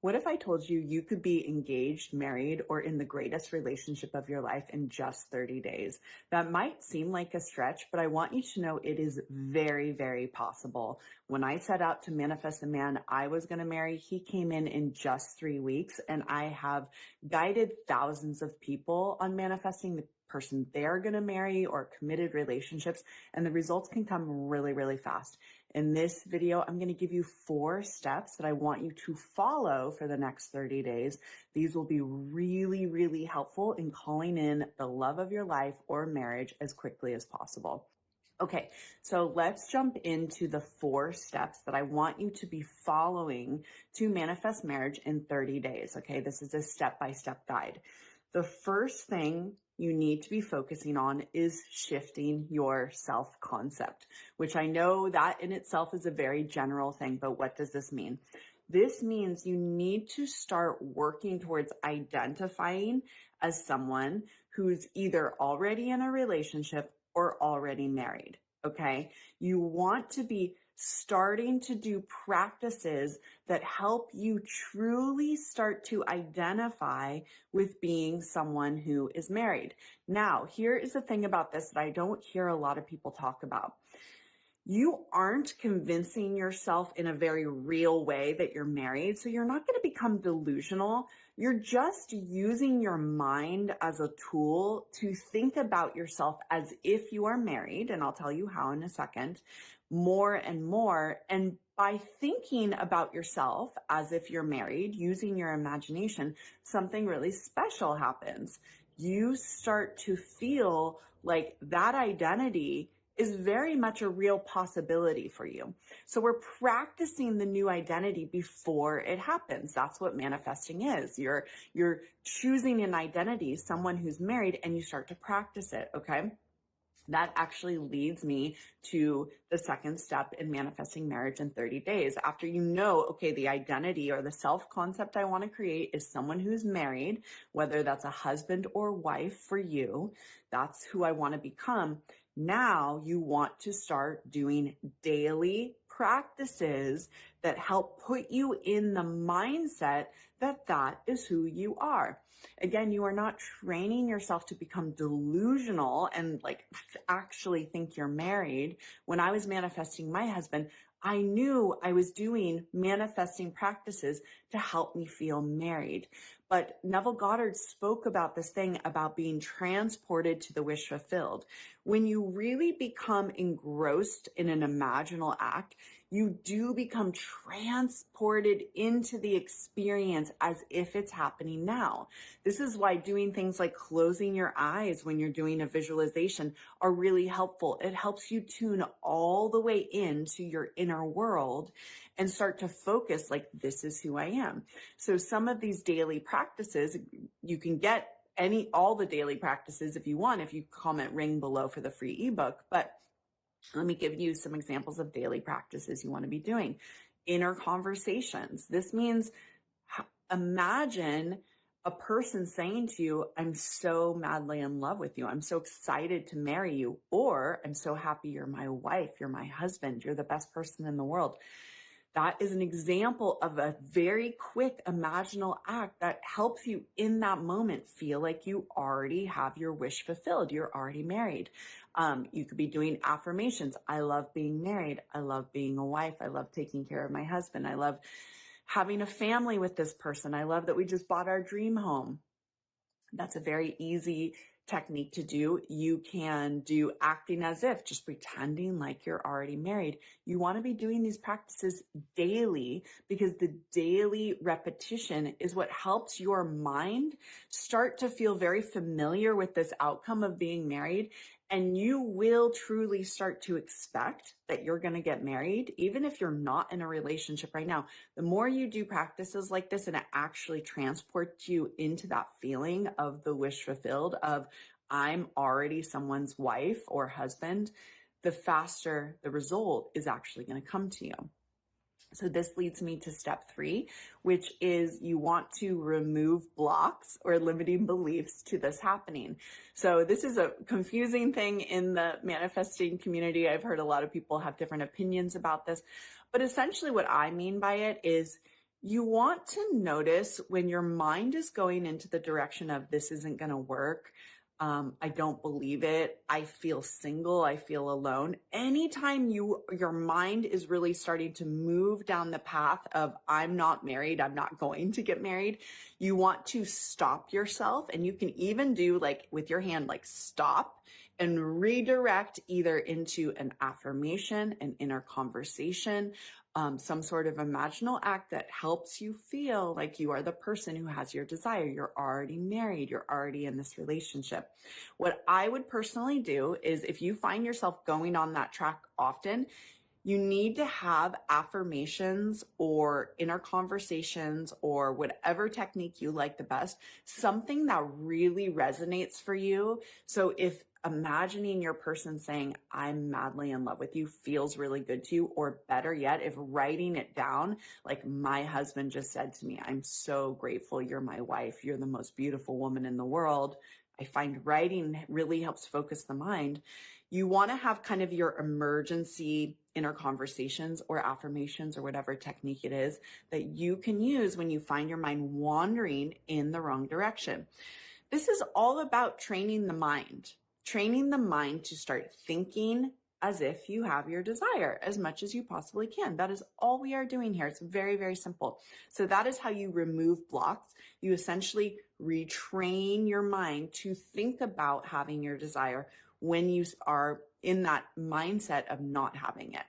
What if I told you you could be engaged, married, or in the greatest relationship of your life in just 30 days? That might seem like a stretch, but I want you to know it is very, very possible. When I set out to manifest the man I was going to marry, he came in just 3 weeks, and I have guided thousands of people on manifesting the person they're going to marry or committed relationships, and the results can come really, really fast. In this video, I'm going to give you 4 steps that I want you to follow for the next 30 days. These will be really, really helpful in calling in the love of your life or marriage as quickly as possible. Okay, so let's jump into the 4 steps that I want you to be following to manifest marriage in 30 days. Okay, this is a step-by-step guide. The first thing you need to be focusing on is shifting your self-concept, which I know that in itself is a very general thing, but what does this mean? This means you need to start working towards identifying as someone who's either already in a relationship or already married, okay? You want to be starting to do practices that help you truly start to identify with being someone who is married. Now, here is the thing about this that I don't hear a lot of people talk about. You aren't convincing yourself in a very real way that you're married, so you're not going to become delusional. You're just using your mind as a tool to think about yourself as if you are married, and I'll tell you how in a second, more and more. And by thinking about yourself as if you're married, using your imagination, something really special happens. You start to feel like that identity is very much a real possibility for you. So we're practicing the new identity before it happens. That's what manifesting is. You're choosing an identity, someone who's married, and you start to practice it, okay? That actually leads me to the second step in manifesting marriage in 30 days. After you know, okay, the identity or the self-concept I want to create is someone who's married, whether that's a husband or wife for you, that's who I want to become. Now you want to start doing daily practices that help put you in the mindset that that is who you are. Again, you are not training yourself to become delusional and like actually think you're married. When I was manifesting my husband, I knew I was doing manifesting practices to help me feel married. But Neville Goddard spoke about this thing about being transported to the wish fulfilled. When you really become engrossed in an imaginal act, you do become transported into the experience as if it's happening now. This is why doing things like closing your eyes when you're doing a visualization are really helpful. It helps you tune all the way into your inner world and start to focus like, this is who I am. So some of these daily practices, you can get all the daily practices if you want, if you comment ring below for the free ebook. But let me give you some examples of daily practices you want to be doing. Inner conversations. This means imagine a person saying to you, I'm so madly in love with you. I'm so excited to marry you. Or I'm so happy you're my wife. You're my husband. You're the best person in the world. That is an example of a very quick imaginal act that helps you in that moment feel like you already have your wish fulfilled. You're already married. You could be doing affirmations. I love being married. I love being a wife. I love taking care of my husband. I love having a family with this person. I love that we just bought our dream home. That's a very easy technique to do. You can do acting as if, just pretending like you're already married. You want to be doing these practices daily because the daily repetition is what helps your mind start to feel very familiar with this outcome of being married. And you will truly start to expect that you're going to get married, even if you're not in a relationship right now. The more you do practices like this and it actually transports you into that feeling of the wish fulfilled of I'm already someone's wife or husband, the faster the result is actually going to come to you. So this leads me to step 3, which is you want to remove blocks or limiting beliefs to this happening. So this is a confusing thing in the manifesting community. I've heard a lot of people have different opinions about this, but essentially what I mean by it is You want to notice when your mind is going into the direction of this isn't going to work. I don't believe it. I feel single. I feel alone. Anytime your mind is really starting to move down the path of I'm not married, I'm not going to get married, you want to stop yourself. And you can even do like with your hand, like stop and redirect either into an affirmation, an inner conversation, some sort of imaginal act that helps you feel like you are the person who has your desire. You're already married. You're already in this relationship. What I would personally do is if you find yourself going on that track often, you need to have affirmations or inner conversations or whatever technique you like the best, something that really resonates for you. So if imagining your person saying, I'm madly in love with you feels really good to you, or better yet, if writing it down, like my husband just said to me, I'm so grateful you're my wife. You're the most beautiful woman in the world. I find writing really helps focus the mind. You want to have kind of your emergency inner conversations or affirmations or whatever technique it is that you can use when you find your mind wandering in the wrong direction. This is all about training the mind to start thinking as if you have your desire as much as you possibly can. That is all we are doing here. It's very, very simple. So that is how you remove blocks. You essentially retrain your mind to think about having your desire when you are in that mindset of not having it.